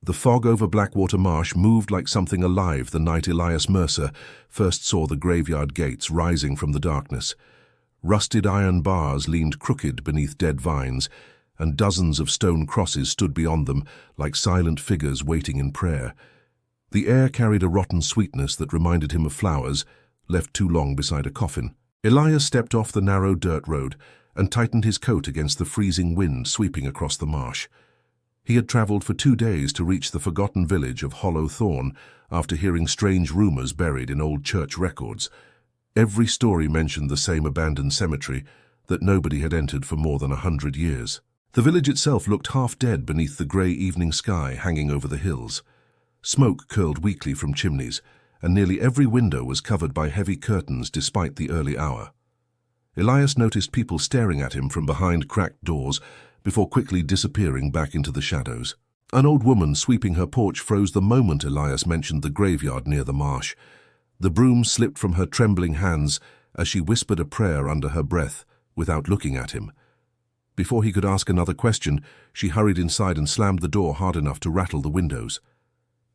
The fog over Blackwater Marsh moved like something alive the night Elias Mercer first saw the graveyard gates rising from the darkness. Rusted iron bars leaned crooked beneath dead vines, and dozens of stone crosses stood beyond them like silent figures waiting in prayer. The air carried a rotten sweetness that reminded him of flowers left too long beside a coffin. Elias stepped off the narrow dirt road and tightened his coat against the freezing wind sweeping across the marsh. He had travelled for 2 days to reach the forgotten village of Hollow Thorne after hearing strange rumours buried in old church records. Every story mentioned the same abandoned cemetery that nobody had entered for more than 100 years. The village itself looked half dead beneath the grey evening sky hanging over the hills. Smoke curled weakly from chimneys, and nearly every window was covered by heavy curtains despite the early hour. Elias noticed people staring at him from behind cracked doors before quickly disappearing back into the shadows. An old woman sweeping her porch froze the moment Elias mentioned the graveyard near the marsh. The broom slipped from her trembling hands as she whispered a prayer under her breath without looking at him. Before he could ask another question, she hurried inside and slammed the door hard enough to rattle the windows.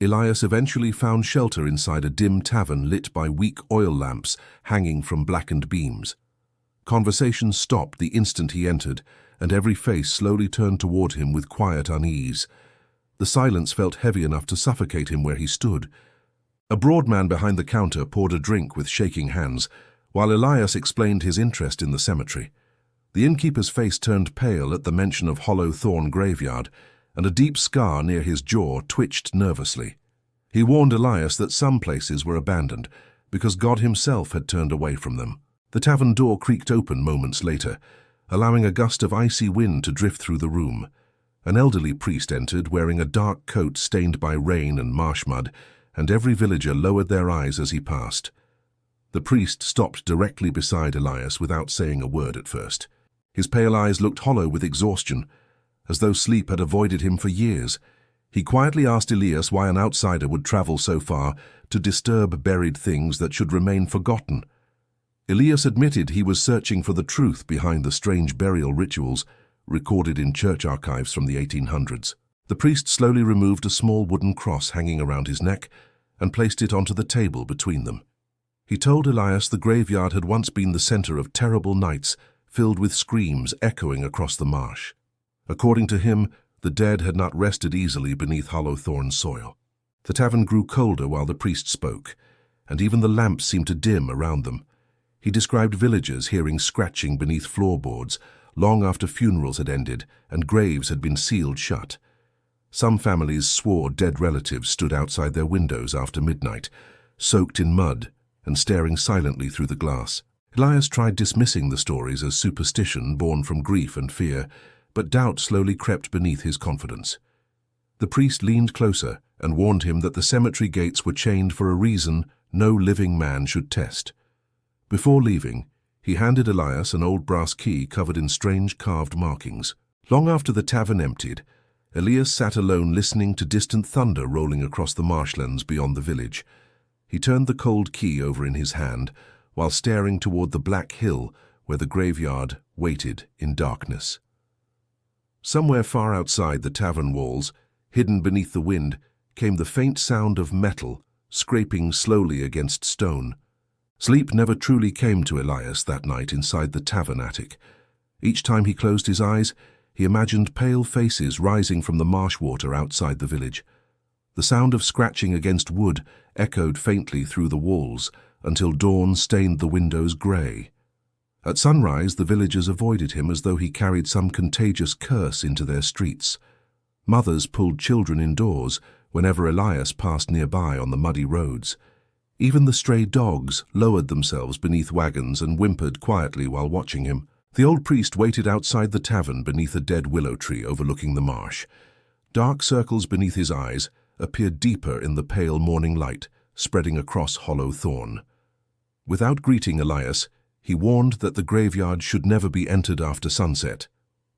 Elias eventually found shelter inside a dim tavern lit by weak oil lamps hanging from blackened beams. Conversation stopped the instant he entered, and every face slowly turned toward him with quiet unease. The silence felt heavy enough to suffocate him where he stood. A broad man behind the counter poured a drink with shaking hands, while Elias explained his interest in the cemetery. The innkeeper's face turned pale at the mention of Hollow Thorne graveyard, and a deep scar near his jaw twitched nervously. He warned Elias that some places were abandoned, because God himself had turned away from them. The tavern door creaked open moments later, allowing a gust of icy wind to drift through the room. An elderly priest entered, wearing a dark coat stained by rain and marsh mud, and every villager lowered their eyes as he passed. The priest stopped directly beside Elias without saying a word at first. His pale eyes looked hollow with exhaustion, as though sleep had avoided him for years. He quietly asked Elias why an outsider would travel so far to disturb buried things that should remain forgotten. Elias admitted he was searching for the truth behind the strange burial rituals recorded in church archives from the 1800s. The priest slowly removed a small wooden cross hanging around his neck and placed it onto the table between them. He told Elias the graveyard had once been the center of terrible nights filled with screams echoing across the marsh. According to him, the dead had not rested easily beneath Hollow Thorne soil. The tavern grew colder while the priest spoke, and even the lamps seemed to dim around them. He described villagers hearing scratching beneath floorboards long after funerals had ended and graves had been sealed shut. Some families swore dead relatives stood outside their windows after midnight, soaked in mud and staring silently through the glass. Elias tried dismissing the stories as superstition born from grief and fear, but doubt slowly crept beneath his confidence. The priest leaned closer and warned him that the cemetery gates were chained for a reason no living man should test. Before leaving, he handed Elias an old brass key covered in strange carved markings. Long after the tavern emptied, Elias sat alone listening to distant thunder rolling across the marshlands beyond the village. He turned the cold key over in his hand while staring toward the black hill where the graveyard waited in darkness. Somewhere far outside the tavern walls, hidden beneath the wind, came the faint sound of metal scraping slowly against stone. Sleep never truly came to Elias that night inside the tavern attic. Each time he closed his eyes, he imagined pale faces rising from the marsh water outside the village. The sound of scratching against wood echoed faintly through the walls until dawn stained the windows grey. At sunrise, the villagers avoided him as though he carried some contagious curse into their streets. Mothers pulled children indoors whenever Elias passed nearby on the muddy roads. Even the stray dogs lowered themselves beneath wagons and whimpered quietly while watching him. The old priest waited outside the tavern beneath a dead willow tree overlooking the marsh. Dark circles beneath his eyes appeared deeper in the pale morning light, spreading across Hollow Thorne. Without greeting Elias, he warned that the graveyard should never be entered after sunset.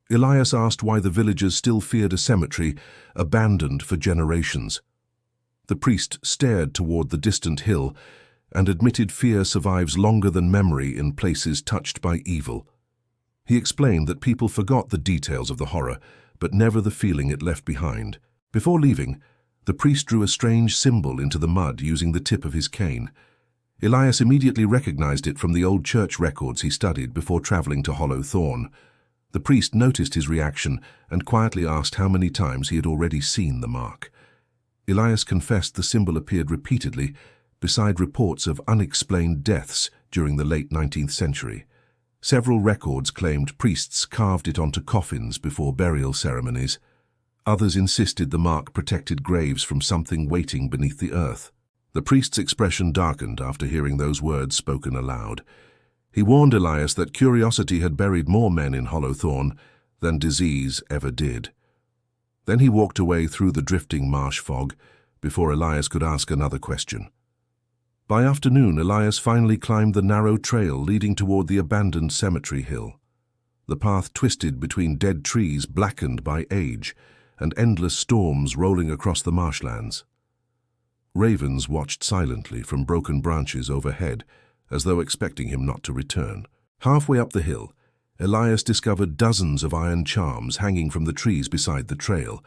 Elias asked why the villagers still feared a cemetery abandoned for generations. The priest stared toward the distant hill and admitted fear survives longer than memory in places touched by evil. He explained that people forgot the details of the horror, but never the feeling it left behind. Before leaving, The priest drew a strange symbol into the mud using the tip of his cane. Elias immediately recognized it from the old church records he studied before traveling to Hollow Thorne. The priest noticed his reaction and quietly asked how many times he had already seen the mark. Elias confessed the symbol appeared repeatedly, beside reports of unexplained deaths during the late 19th century. Several records claimed priests carved it onto coffins before burial ceremonies. Others insisted the mark protected graves from something waiting beneath the earth. The priest's expression darkened after hearing those words spoken aloud. He warned Elias that curiosity had buried more men in Hollow Thorne than disease ever did. Then he walked away through the drifting marsh fog before Elias could ask another question. By afternoon, Elias finally climbed the narrow trail leading toward the abandoned cemetery hill. The path twisted between dead trees blackened by age and endless storms rolling across the marshlands. Ravens watched silently from broken branches overhead, as though expecting him not to return. Halfway up the hill, Elias discovered dozens of iron charms hanging from the trees beside the trail.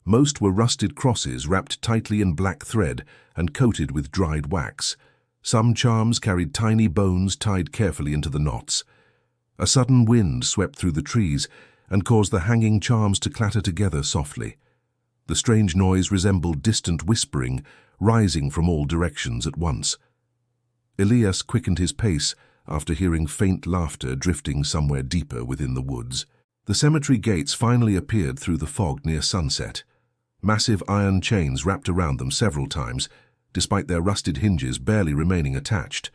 Most were rusted crosses wrapped tightly in black thread and coated with dried wax. Some charms carried tiny bones tied carefully into the knots. A sudden wind swept through the trees and caused the hanging charms to clatter together softly. The strange noise resembled distant whispering, rising from all directions at once. Elias quickened his pace after hearing faint laughter drifting somewhere deeper within the woods. The cemetery gates finally appeared through the fog near sunset. Massive iron chains wrapped around them several times, despite their rusted hinges barely remaining attached.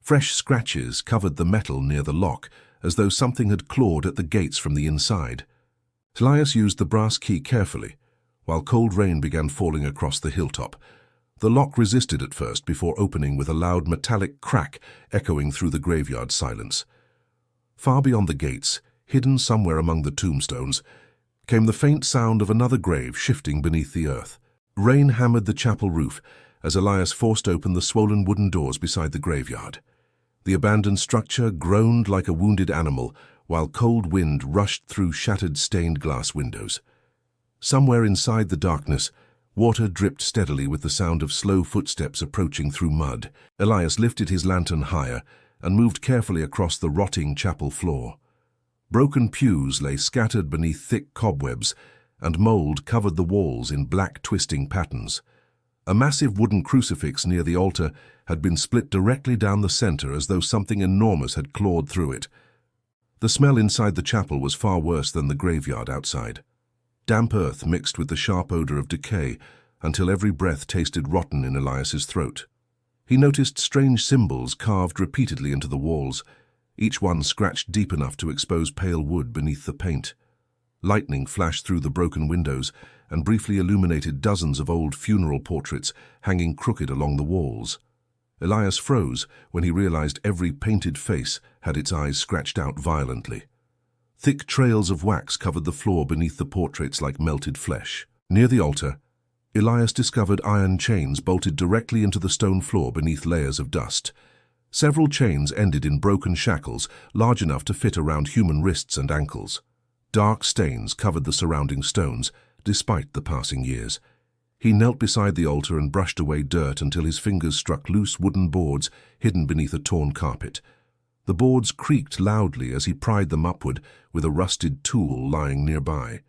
Fresh scratches covered the metal near the lock, as though something had clawed at the gates from the inside. Elias used the brass key carefully, while cold rain began falling across the hilltop. The lock resisted at first before opening with a loud metallic crack echoing through the graveyard silence. Far beyond the gates, hidden somewhere among the tombstones, came the faint sound of another grave shifting beneath the earth. Rain hammered the chapel roof as Elias forced open the swollen wooden doors beside the graveyard. The abandoned structure groaned like a wounded animal, while cold wind rushed through shattered stained glass windows. Somewhere inside the darkness, water dripped steadily with the sound of slow footsteps approaching through mud. Elias lifted his lantern higher and moved carefully across the rotting chapel floor. Broken pews lay scattered beneath thick cobwebs, and mold covered the walls in black twisting patterns. A massive wooden crucifix near the altar had been split directly down the center as though something enormous had clawed through it. The smell inside the chapel was far worse than the graveyard outside. Damp earth mixed with the sharp odor of decay until every breath tasted rotten in Elias's throat. He noticed strange symbols carved repeatedly into the walls, each one scratched deep enough to expose pale wood beneath the paint. Lightning flashed through the broken windows and briefly illuminated dozens of old funeral portraits hanging crooked along the walls. Elias froze when he realized every painted face had its eyes scratched out violently. Thick trails of wax covered the floor beneath the portraits like melted flesh. Near the altar, Elias discovered iron chains bolted directly into the stone floor beneath layers of dust. Several chains ended in broken shackles large enough to fit around human wrists and ankles. Dark stains covered the surrounding stones, despite the passing years. He knelt beside the altar and brushed away dirt until his fingers struck loose wooden boards hidden beneath a torn carpet. The boards creaked loudly as he pried them upward with a rusted tool lying nearby.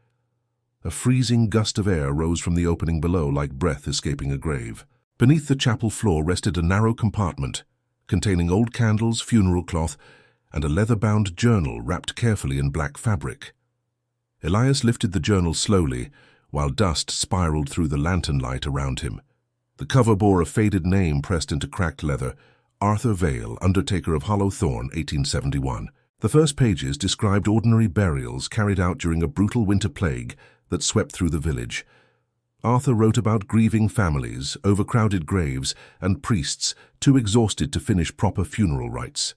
A freezing gust of air rose from the opening below like breath escaping a grave. Beneath the chapel floor rested a narrow compartment containing old candles, funeral cloth, and a leather-bound journal wrapped carefully in black fabric. Elias lifted the journal slowly, while dust spiraled through the lantern light around him. The cover bore a faded name pressed into cracked leather: Arthur Vale, Undertaker of Hollow Thorne, 1871. The first pages described ordinary burials carried out during a brutal winter plague that swept through the village. Arthur wrote about grieving families, overcrowded graves, and priests too exhausted to finish proper funeral rites.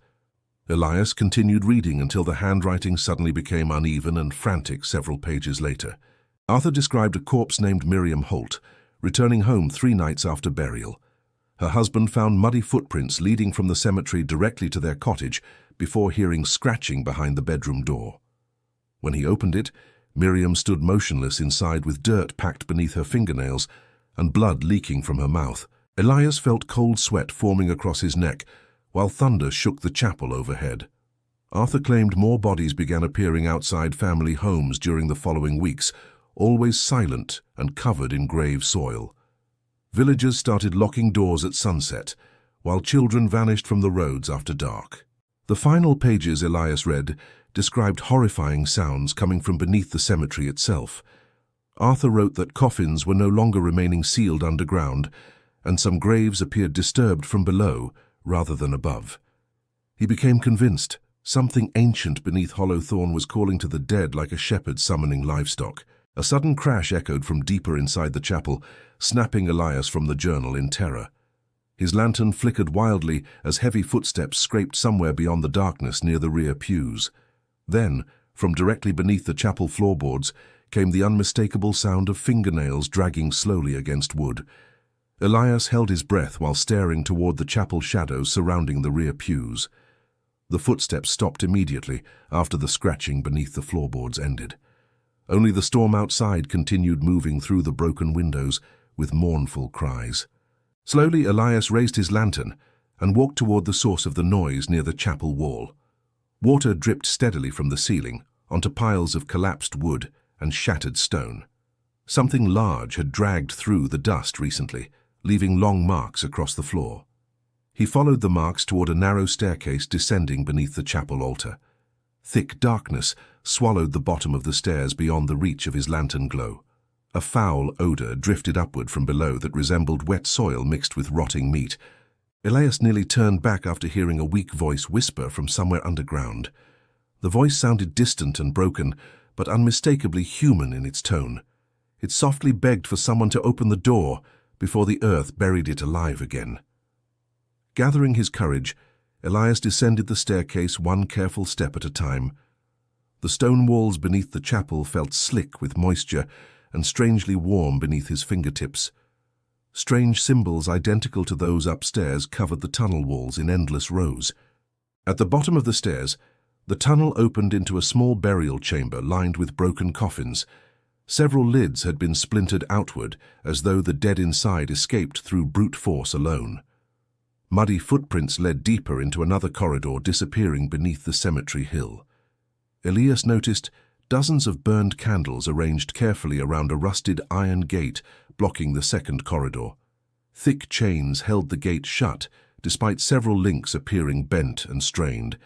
Elias continued reading until the handwriting suddenly became uneven and frantic several pages later. Arthur described a corpse named Miriam Holt, returning home 3 nights after burial. Her husband found muddy footprints leading from the cemetery directly to their cottage before hearing scratching behind the bedroom door. When he opened it, Miriam stood motionless inside with dirt packed beneath her fingernails, and blood leaking from her mouth. Elias felt cold sweat forming across his neck, while thunder shook the chapel overhead. Arthur claimed more bodies began appearing outside family homes during the following weeks, always silent and covered in grave soil. Villagers started locking doors at sunset, while children vanished from the roads after dark. The final pages Elias read described horrifying sounds coming from beneath the cemetery itself. Arthur wrote that coffins were no longer remaining sealed underground, and some graves appeared disturbed from below rather than above. He became convinced something ancient beneath Hollow Thorne was calling to the dead like a shepherd summoning livestock. A sudden crash echoed from deeper inside the chapel, snapping Elias from the journal in terror. His lantern flickered wildly as heavy footsteps scraped somewhere beyond the darkness near the rear pews. Then, from directly beneath the chapel floorboards, came the unmistakable sound of fingernails dragging slowly against wood. Elias held his breath while staring toward the chapel shadows surrounding the rear pews. The footsteps stopped immediately after the scratching beneath the floorboards ended. Only the storm outside continued moving through the broken windows with mournful cries. Slowly, Elias raised his lantern and walked toward the source of the noise near the chapel wall. Water dripped steadily from the ceiling onto piles of collapsed wood and shattered stone. Something large had dragged through the dust recently, leaving long marks across the floor. He followed the marks toward a narrow staircase descending beneath the chapel altar. Thick darkness swallowed the bottom of the stairs beyond the reach of his lantern glow. A foul odor drifted upward from below that resembled wet soil mixed with rotting meat. Elias nearly turned back after hearing a weak voice whisper from somewhere underground. The voice sounded distant and broken, but unmistakably human in its tone. It softly begged for someone to open the door before the earth buried it alive again. Gathering his courage, Elias descended the staircase one careful step at a time. The stone walls beneath the chapel felt slick with moisture and strangely warm beneath his fingertips. Strange symbols identical to those upstairs covered the tunnel walls in endless rows. At the bottom of the stairs, the tunnel opened into a small burial chamber lined with broken coffins. Several lids had been splintered outward as though the dead inside escaped through brute force alone. Muddy footprints led deeper into another corridor disappearing beneath the cemetery hill. Elias noticed dozens of burned candles arranged carefully around a rusted iron gate blocking the second corridor. Thick chains held the gate shut, despite several links appearing bent and strained.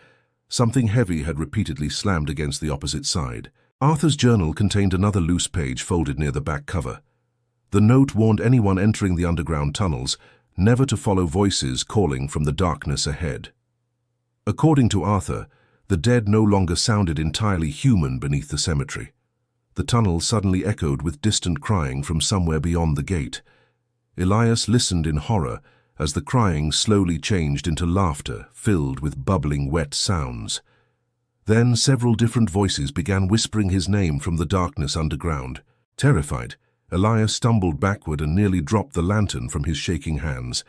Something heavy had repeatedly slammed against the opposite side. Arthur's journal contained another loose page folded near the back cover. The note warned anyone entering the underground tunnels never to follow voices calling from the darkness ahead. According to Arthur, the dead no longer sounded entirely human beneath the cemetery. The tunnel suddenly echoed with distant crying from somewhere beyond the gate. Elias listened in horror as the crying slowly changed into laughter filled with bubbling wet sounds. Then several different voices began whispering his name from the darkness underground. Terrified, Elias stumbled backward and nearly dropped the lantern from his shaking hands.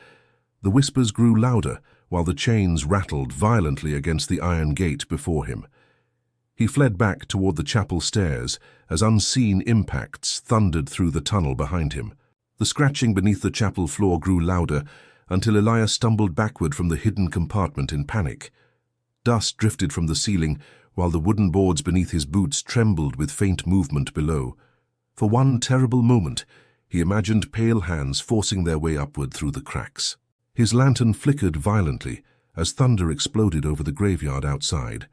The whispers grew louder while the chains rattled violently against the iron gate before him. He fled back toward the chapel stairs as unseen impacts thundered through the tunnel behind him. The scratching beneath the chapel floor grew louder until Elias stumbled backward from the hidden compartment in panic. Dust drifted from the ceiling while the wooden boards beneath his boots trembled with faint movement below. For one terrible moment, he imagined pale hands forcing their way upward through the cracks. His lantern flickered violently as thunder exploded over the graveyard outside.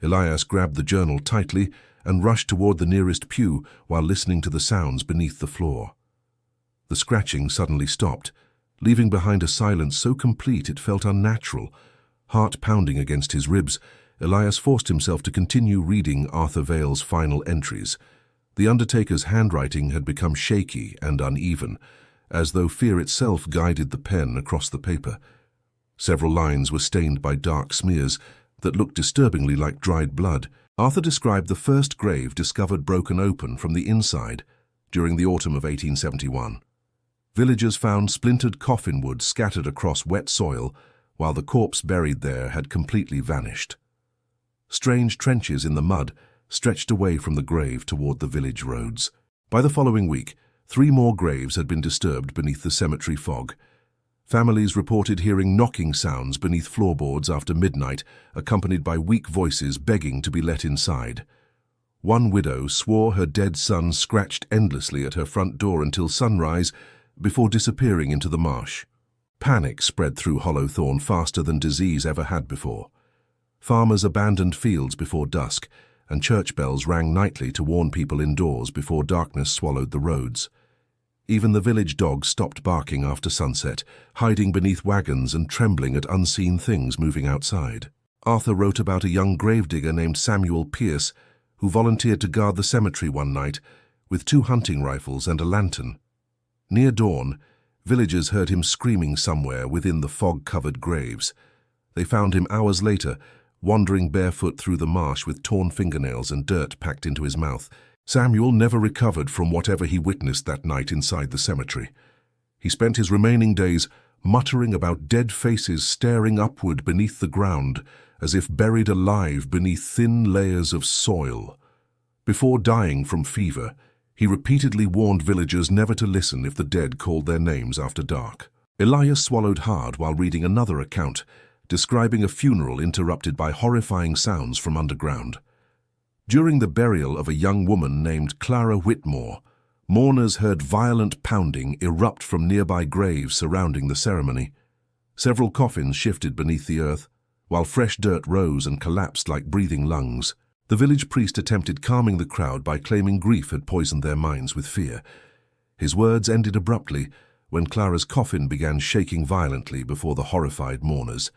Elias grabbed the journal tightly and rushed toward the nearest pew while listening to the sounds beneath the floor. The scratching suddenly stopped, leaving behind a silence so complete it felt unnatural. Heart pounding against his ribs, Elias forced himself to continue reading Arthur Vale's final entries. The undertaker's handwriting had become shaky and uneven, as though fear itself guided the pen across the paper. Several lines were stained by dark smears that looked disturbingly like dried blood. Arthur described the first grave discovered broken open from the inside during the autumn of 1871. Villagers found splintered coffin wood scattered across wet soil, while the corpse buried there had completely vanished. Strange trenches in the mud stretched away from the grave toward the village roads. By the following week, 3 more graves had been disturbed beneath the cemetery fog. Families reported hearing knocking sounds beneath floorboards after midnight, accompanied by weak voices begging to be let inside. One widow swore her dead son scratched endlessly at her front door until sunrise before disappearing into the marsh. Panic spread through Hollow Thorne faster than disease ever had before. Farmers abandoned fields before dusk, and church bells rang nightly to warn people indoors before darkness swallowed the roads. Even the village dogs stopped barking after sunset, hiding beneath wagons and trembling at unseen things moving outside. Arthur wrote about a young gravedigger named Samuel Pierce, who volunteered to guard the cemetery one night with 2 hunting rifles and a lantern. Near dawn, villagers heard him screaming somewhere within the fog-covered graves. They found him hours later, wandering barefoot through the marsh with torn fingernails and dirt packed into his mouth. Samuel never recovered from whatever he witnessed that night inside the cemetery. He spent his remaining days muttering about dead faces staring upward beneath the ground, as if buried alive beneath thin layers of soil. Before dying from fever, he repeatedly warned villagers never to listen if the dead called their names after dark. Elias swallowed hard while reading another account, describing a funeral interrupted by horrifying sounds from underground. During the burial of a young woman named Clara Whitmore, mourners heard violent pounding erupt from nearby graves surrounding the ceremony. Several coffins shifted beneath the earth, while fresh dirt rose and collapsed like breathing lungs. The village priest attempted calming the crowd by claiming grief had poisoned their minds with fear. His words ended abruptly when Clara's coffin began shaking violently before the horrified mourners.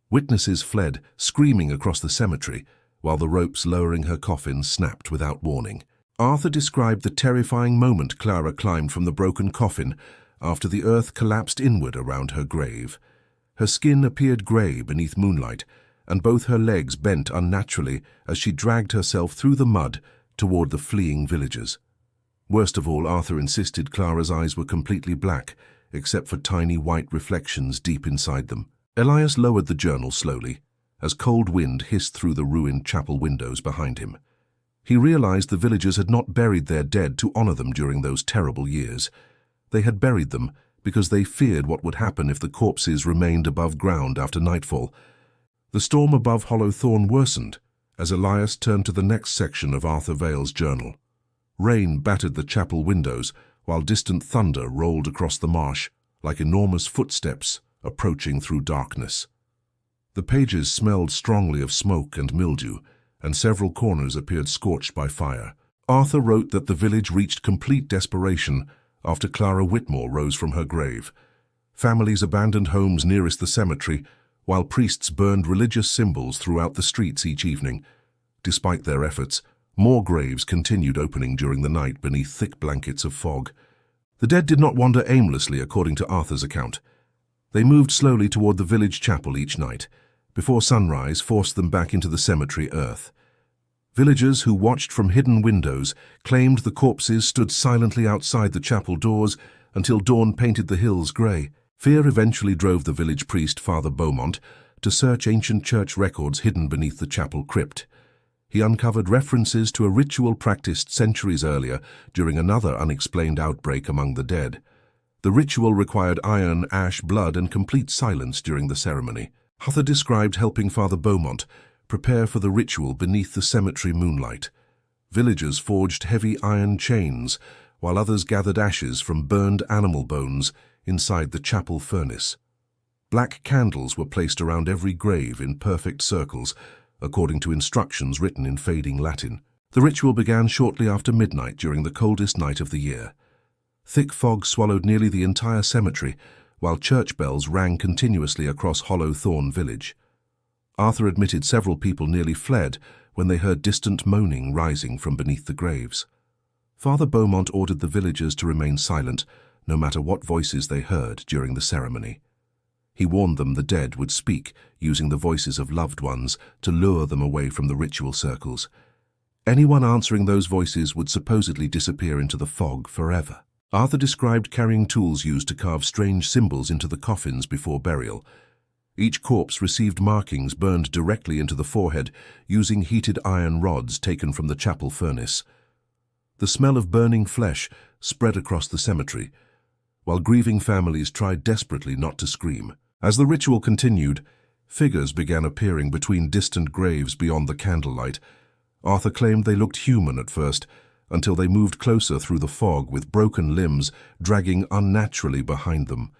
Witnesses fled, screaming across the cemetery, while the ropes lowering her coffin snapped without warning. Arthur described the terrifying moment Clara climbed from the broken coffin after the earth collapsed inward around her grave. Her skin appeared grey beneath moonlight, and both her legs bent unnaturally as she dragged herself through the mud toward the fleeing villagers. Worst of all, Arthur insisted Clara's eyes were completely black, except for tiny white reflections deep inside them. Elias lowered the journal slowly, as cold wind hissed through the ruined chapel windows behind him. He realized the villagers had not buried their dead to honor them during those terrible years. They had buried them because they feared what would happen if the corpses remained above ground after nightfall. The storm above Hollow Thorne worsened as Elias turned to the next section of Arthur Vale's journal. Rain battered the chapel windows, while distant thunder rolled across the marsh like enormous footsteps approaching through darkness. The pages smelled strongly of smoke and mildew, and several corners appeared scorched by fire. Arthur wrote that the village reached complete desperation after Clara Whitmore rose from her grave. Families abandoned homes nearest the cemetery, while priests burned religious symbols throughout the streets each evening. Despite their efforts, more graves continued opening during the night beneath thick blankets of fog. The dead did not wander aimlessly, according to Arthur's account. They moved slowly toward the village chapel each night, before sunrise forced them back into the cemetery earth. Villagers who watched from hidden windows claimed the corpses stood silently outside the chapel doors until dawn painted the hills grey. Fear eventually drove the village priest, Father Beaumont, to search ancient church records hidden beneath the chapel crypt. He uncovered references to a ritual practiced centuries earlier during another unexplained outbreak among the dead. The ritual required iron, ash, blood, and complete silence during the ceremony. Arthur described helping Father Beaumont prepare for the ritual beneath the cemetery moonlight. Villagers forged heavy iron chains, while others gathered ashes from burned animal bones inside the chapel furnace. Black candles were placed around every grave in perfect circles, according to instructions written in fading Latin. The ritual began shortly after midnight during the coldest night of the year. Thick fog swallowed nearly the entire cemetery, while church bells rang continuously across Hollow Thorne village. Arthur admitted several people nearly fled when they heard distant moaning rising from beneath the graves. Father Beaumont ordered the villagers to remain silent, no matter what voices they heard during the ceremony. He warned them the dead would speak, using the voices of loved ones to lure them away from the ritual circles. Anyone answering those voices would supposedly disappear into the fog forever. Arthur described carrying tools used to carve strange symbols into the coffins before burial. Each corpse received markings burned directly into the forehead using heated iron rods taken from the chapel furnace. The smell of burning flesh spread across the cemetery, while grieving families tried desperately not to scream. As the ritual continued, figures began appearing between distant graves beyond the candlelight. Arthur claimed they looked human at first, until they moved closer through the fog with broken limbs dragging unnaturally behind them.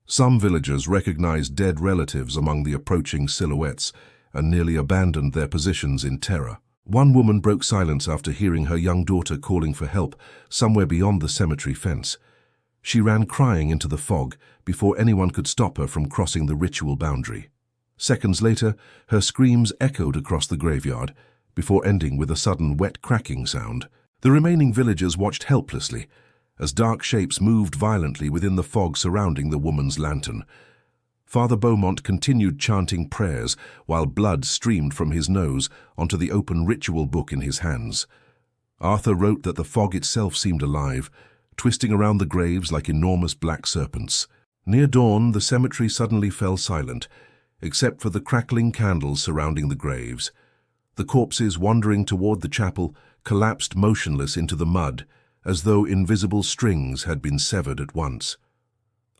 Some villagers recognized dead relatives among the approaching silhouettes and nearly abandoned their positions in terror. One woman broke silence after hearing her young daughter calling for help somewhere beyond the cemetery fence. She ran crying into the fog before anyone could stop her from crossing the ritual boundary. Seconds later, her screams echoed across the graveyard, before ending with a sudden wet cracking sound. The remaining villagers watched helplessly as dark shapes moved violently within the fog surrounding the woman's lantern. Father Beaumont continued chanting prayers while blood streamed from his nose onto the open ritual book in his hands. Arthur wrote that the fog itself seemed alive, twisting around the graves like enormous black serpents. Near dawn, the cemetery suddenly fell silent, except for the crackling candles surrounding the graves. The corpses wandering toward the chapel collapsed motionless into the mud, as though invisible strings had been severed at once.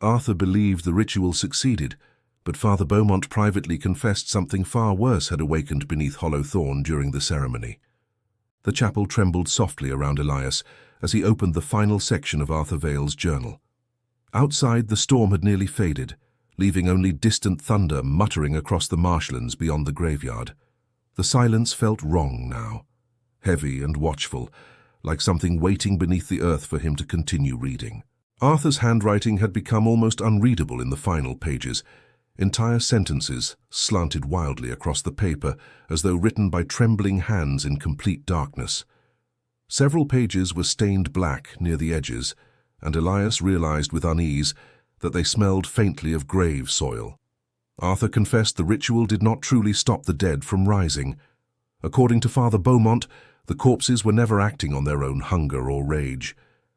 Arthur believed the ritual succeeded, but Father Beaumont privately confessed something far worse had awakened beneath Hollow Thorne during the ceremony. The chapel trembled softly around Elias as he opened the final section of Arthur Vale's journal. Outside, the storm had nearly faded, leaving only distant thunder muttering across the marshlands beyond the graveyard. The silence felt wrong now, heavy and watchful, like something waiting beneath the earth for him to continue reading. Arthur's handwriting had become almost unreadable in the final pages. Entire sentences slanted wildly across the paper as though written by trembling hands in complete darkness. Several pages were stained black near the edges, and Elias realized with unease that they smelled faintly of grave soil. Arthur confessed the ritual did not truly stop the dead from rising. According to Father Beaumont, the corpses were never acting on their own hunger or rage.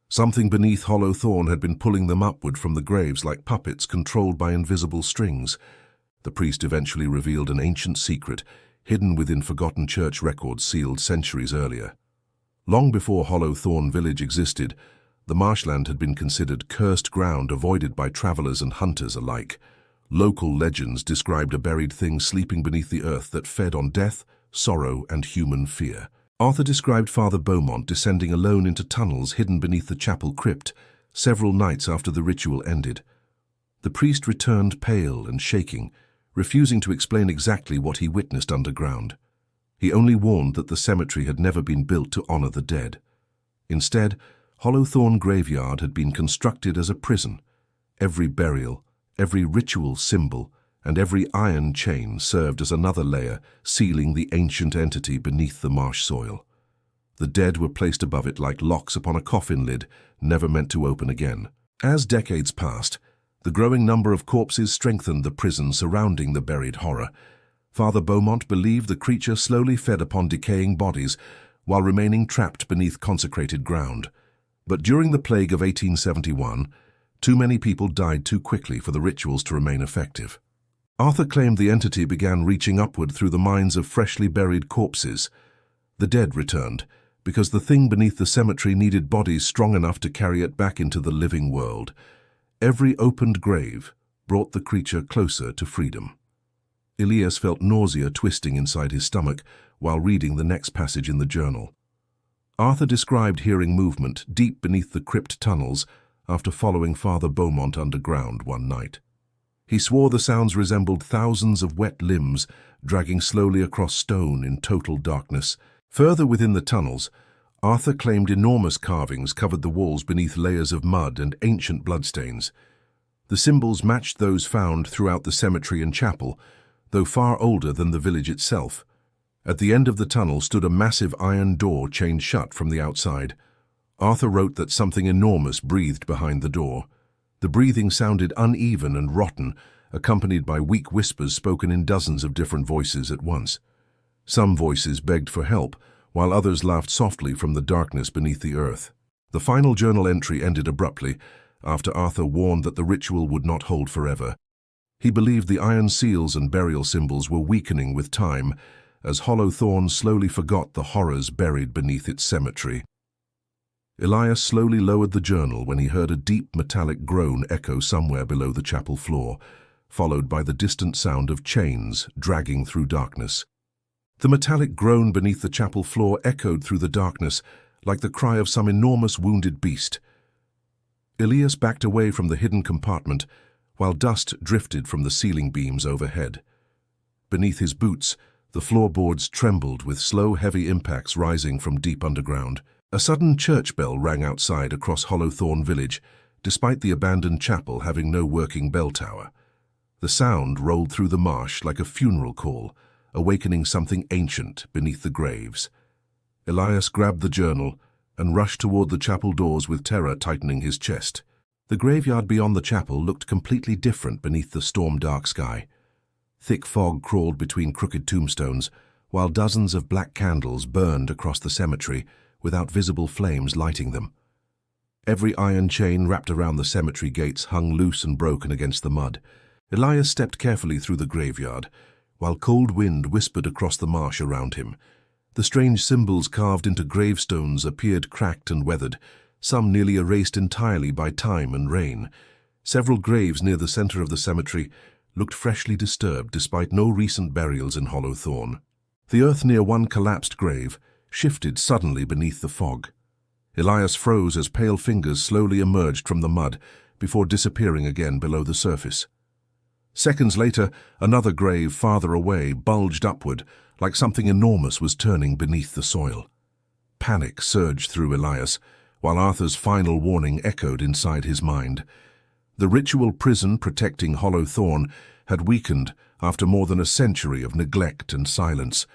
Something beneath Hollow Thorne had been pulling them upward from the graves like puppets controlled by invisible strings. The priest eventually revealed an ancient secret, hidden within forgotten church records sealed centuries earlier. Long before Hollow Thorne village existed, the marshland had been considered cursed ground avoided by travelers and hunters alike. Local legends described a buried thing sleeping beneath the earth that fed on death, sorrow, and human fear. Arthur described Father Beaumont descending alone into tunnels hidden beneath the chapel crypt several nights after the ritual ended. The priest returned pale and shaking, refusing to explain exactly what he witnessed underground. He only warned that the cemetery had never been built to honor the dead. Instead, Hollow Thorne graveyard had been constructed as a prison. Every burial, every ritual symbol, and every iron chain served as another layer, sealing the ancient entity beneath the marsh soil. The dead were placed above it like locks upon a coffin lid, never meant to open again. As decades passed, the growing number of corpses strengthened the prison surrounding the buried horror. Father Beaumont believed the creature slowly fed upon decaying bodies while remaining trapped beneath consecrated ground. But during the plague of 1871, too many people died too quickly for the rituals to remain effective. Arthur claimed the entity began reaching upward through the minds of freshly buried corpses. The dead returned, because the thing beneath the cemetery needed bodies strong enough to carry it back into the living world. Every opened grave brought the creature closer to freedom. Elias felt nausea twisting inside his stomach while reading the next passage in the journal. Arthur described hearing movement deep beneath the crypt tunnels after following Father Beaumont underground one night. He swore the sounds resembled thousands of wet limbs dragging slowly across stone in total darkness. Further within the tunnels, Arthur claimed enormous carvings covered the walls beneath layers of mud and ancient bloodstains. The symbols matched those found throughout the cemetery and chapel, though far older than the village itself. At the end of the tunnel stood a massive iron door chained shut from the outside. Arthur wrote that something enormous breathed behind the door. The breathing sounded uneven and rotten, accompanied by weak whispers spoken in dozens of different voices at once. Some voices begged for help, while others laughed softly from the darkness beneath the earth. The final journal entry ended abruptly, after Arthur warned that the ritual would not hold forever. He believed the iron seals and burial symbols were weakening with time, as Hollow Thorne slowly forgot the horrors buried beneath its cemetery. Elias slowly lowered the journal when he heard a deep metallic groan echo somewhere below the chapel floor, followed by the distant sound of chains dragging through darkness. The metallic groan beneath the chapel floor echoed through the darkness like the cry of some enormous wounded beast. Elias backed away from the hidden compartment while dust drifted from the ceiling beams overhead. Beneath his boots, the floorboards trembled with slow, heavy impacts rising from deep underground. A sudden church bell rang outside across Hollow Thorne village, despite the abandoned chapel having no working bell tower. The sound rolled through the marsh like a funeral call, awakening something ancient beneath the graves. Elias grabbed the journal and rushed toward the chapel doors with terror tightening his chest. The graveyard beyond the chapel looked completely different beneath the storm-dark sky. Thick fog crawled between crooked tombstones, while dozens of black candles burned across the cemetery without visible flames lighting them. Every iron chain wrapped around the cemetery gates hung loose and broken against the mud. Elias stepped carefully through the graveyard, while cold wind whispered across the marsh around him. The strange symbols carved into gravestones appeared cracked and weathered, some nearly erased entirely by time and rain. Several graves near the center of the cemetery looked freshly disturbed despite no recent burials in Hollow Thorne. The earth near one collapsed grave shifted suddenly beneath the fog. Elias froze as pale fingers slowly emerged from the mud before disappearing again below the surface. Seconds later, another grave farther away bulged upward like something enormous was turning beneath the soil. Panic surged through Elias, while Arthur's final warning echoed inside his mind. The ritual prison protecting Hollow Thorne had weakened after more than a century of neglect and silence.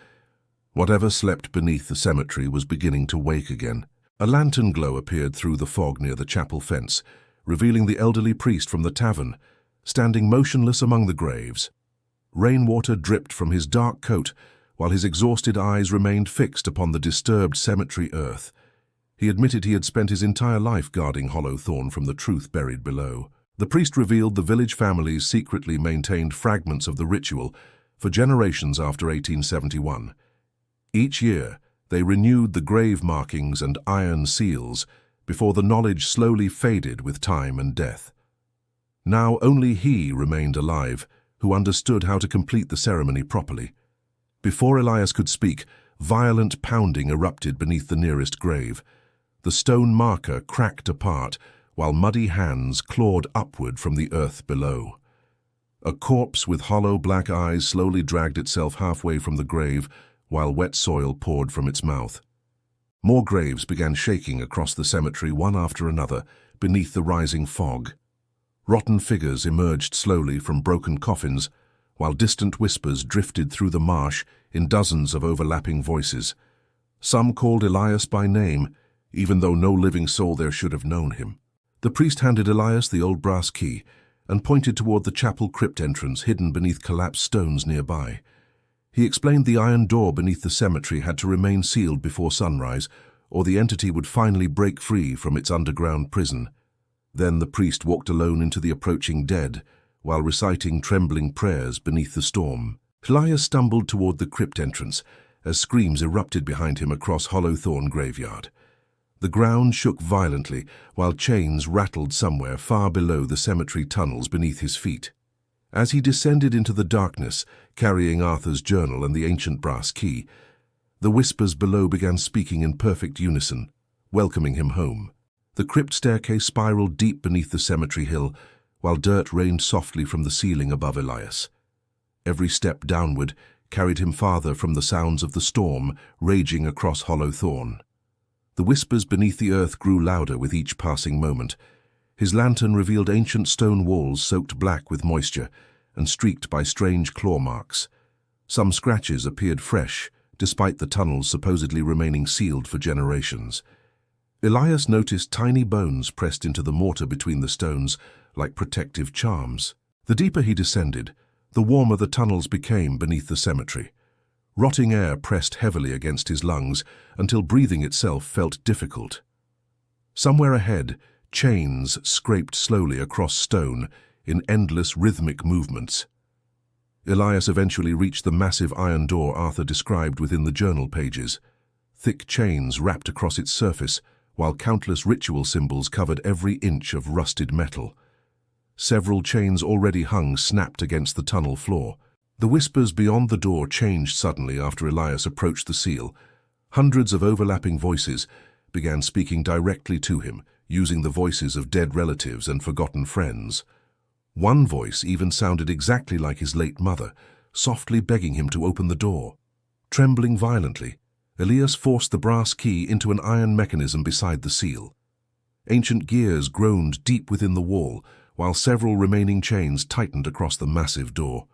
Whatever slept beneath the cemetery was beginning to wake again. A lantern glow appeared through the fog near the chapel fence, revealing the elderly priest from the tavern, standing motionless among the graves. Rainwater dripped from his dark coat, while his exhausted eyes remained fixed upon the disturbed cemetery earth. He admitted he had spent his entire life guarding Hollow Thorne from the truth buried below. The priest revealed the village families secretly maintained fragments of the ritual for generations after 1871. Each year, they renewed the grave markings and iron seals before the knowledge slowly faded with time and death. Now only he remained alive, who understood how to complete the ceremony properly. Before Elias could speak, violent pounding erupted beneath the nearest grave. The stone marker cracked apart, while muddy hands clawed upward from the earth below. A corpse with hollow black eyes slowly dragged itself halfway from the grave, while wet soil poured from its mouth. More graves began shaking across the cemetery one after another beneath the rising fog. Rotten figures emerged slowly from broken coffins, while distant whispers drifted through the marsh in dozens of overlapping voices. Some called Elias by name, even though no living soul there should have known him. The priest handed Elias the old brass key and pointed toward the chapel crypt entrance hidden beneath collapsed stones nearby. He explained the iron door beneath the cemetery had to remain sealed before sunrise, or the entity would finally break free from its underground prison. Then the priest walked alone into the approaching dead, while reciting trembling prayers beneath the storm. Elias stumbled toward the crypt entrance as screams erupted behind him across Hollow Thorne graveyard. The ground shook violently, while chains rattled somewhere far below the cemetery tunnels beneath his feet. As he descended into the darkness, carrying Arthur's journal and the ancient brass key, the whispers below began speaking in perfect unison, welcoming him home. The crypt staircase spiraled deep beneath the cemetery hill, while dirt rained softly from the ceiling above Elias. Every step downward carried him farther from the sounds of the storm raging across Hollow Thorne. The whispers beneath the earth grew louder with each passing moment. His lantern revealed ancient stone walls soaked black with moisture and streaked by strange claw marks. Some scratches appeared fresh, despite the tunnels supposedly remaining sealed for generations. Elias noticed tiny bones pressed into the mortar between the stones, like protective charms. The deeper he descended, the warmer the tunnels became beneath the cemetery. Rotting air pressed heavily against his lungs until breathing itself felt difficult. Somewhere ahead, chains scraped slowly across stone in endless rhythmic movements. Elias eventually reached the massive iron door Arthur described within the journal pages. Thick chains wrapped across its surface, while countless ritual symbols covered every inch of rusted metal. Several chains already hung snapped against the tunnel floor. The whispers beyond the door changed suddenly after Elias approached the seal. Hundreds of overlapping voices began speaking directly to him, using the voices of dead relatives and forgotten friends. One voice even sounded exactly like his late mother, softly begging him to open the door. Trembling violently, Elias forced the brass key into an iron mechanism beside the seal. Ancient gears groaned deep within the wall, while several remaining chains tightened across the massive door.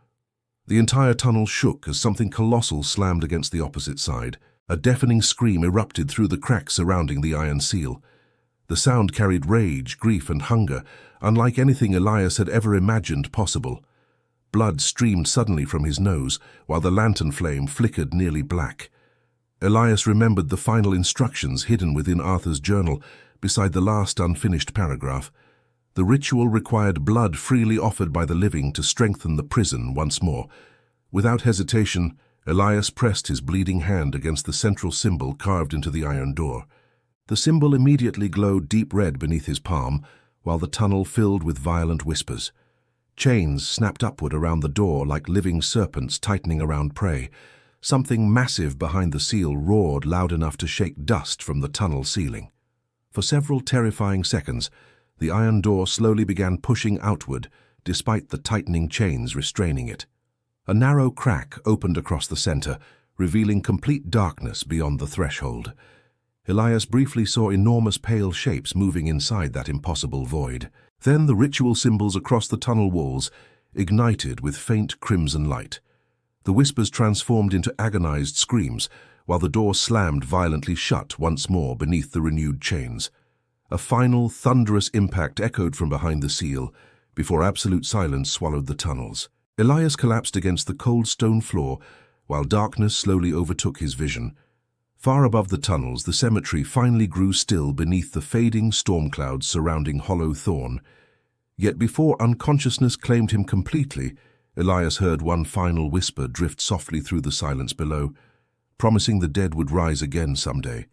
The entire tunnel shook as something colossal slammed against the opposite side. A deafening scream erupted through the cracks surrounding the iron seal. The sound carried rage, grief, and hunger, unlike anything Elias had ever imagined possible. Blood streamed suddenly from his nose, while the lantern flame flickered nearly black. Elias remembered the final instructions hidden within Arthur's journal, beside the last unfinished paragraph. The ritual required blood freely offered by the living to strengthen the prison once more. Without hesitation, Elias pressed his bleeding hand against the central symbol carved into the iron door. The symbol immediately glowed deep red beneath his palm, while the tunnel filled with violent whispers. Chains snapped upward around the door like living serpents tightening around prey. Something massive behind the seal roared loud enough to shake dust from the tunnel ceiling. For several terrifying seconds, the iron door slowly began pushing outward, despite the tightening chains restraining it. A narrow crack opened across the center, revealing complete darkness beyond the threshold. Elias briefly saw enormous pale shapes moving inside that impossible void. Then the ritual symbols across the tunnel walls ignited with faint crimson light. The whispers transformed into agonized screams, while the door slammed violently shut once more beneath the renewed chains. A final, thunderous impact echoed from behind the seal, before absolute silence swallowed the tunnels. Elias collapsed against the cold stone floor, while darkness slowly overtook his vision. Far above the tunnels, the cemetery finally grew still beneath the fading storm clouds surrounding Hollow Thorne. Yet before unconsciousness claimed him completely, Elias heard one final whisper drift softly through the silence below, promising the dead would rise again someday.